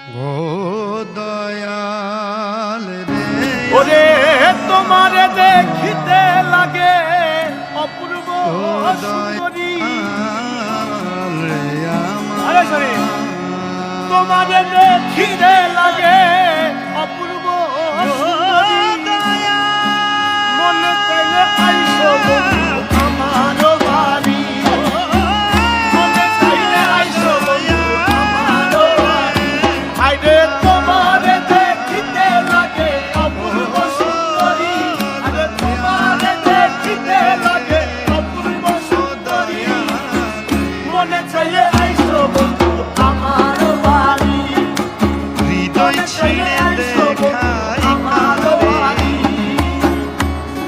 গো দয়াল রে ওরে তোমারে দেখিতে লাগে অপূর্ব সুন্দরী রে আরে সরি তোমারে দেখিতে লাগে অপূর্ব সুন্দরী মনে চাইলে আইসো আমার বাড়ি মনে চাইলে আইসো আমার বাড়ি আইরে তোমারে দেখিতে লাগে অপূর্ব সুন্দরী আরে তোমারে দেখিতে লাগে অপূর্ব সুন্দরী মনে চাইলে আইসো আমার বাড়ি হৃদয় ছিঁড়ে দেখাই কারে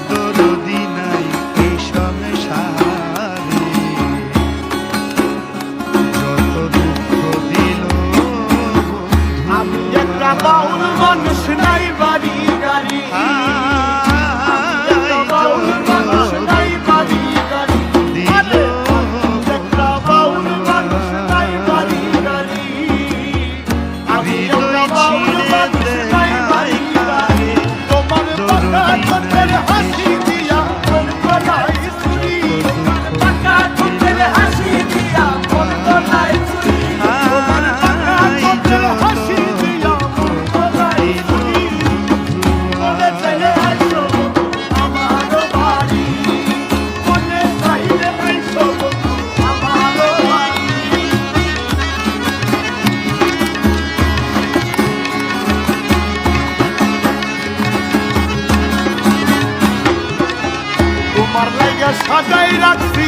দরদি নাই এই সংসারে যত দুঃখ দিল আমি একটা বাউল মানুষ নাই বাড়ি গাড়ি একটা বাউল মানুষ নাই বাড়ি গাড়ি আরে একটা বাউল মানুষ নাই বাড়ি গাড়ি আমি একটা বাউল মানুষ নাই বাড়ি গাড়ি তোমার পাকা ঠোঁটের হাসি দিয়া মন গলায় চুরি পাকা ঠোঁটের হাসি দিয়া মন গলায় চুরি তোমার পাকা ঠোঁটের হাসি দিয়া মন গলায় চুরি মনে চাইলে আইসো আমার বাড়ি মনে চাইলে আইসো আমার বাড়ি তোমার লাগা সাজাই রাখছি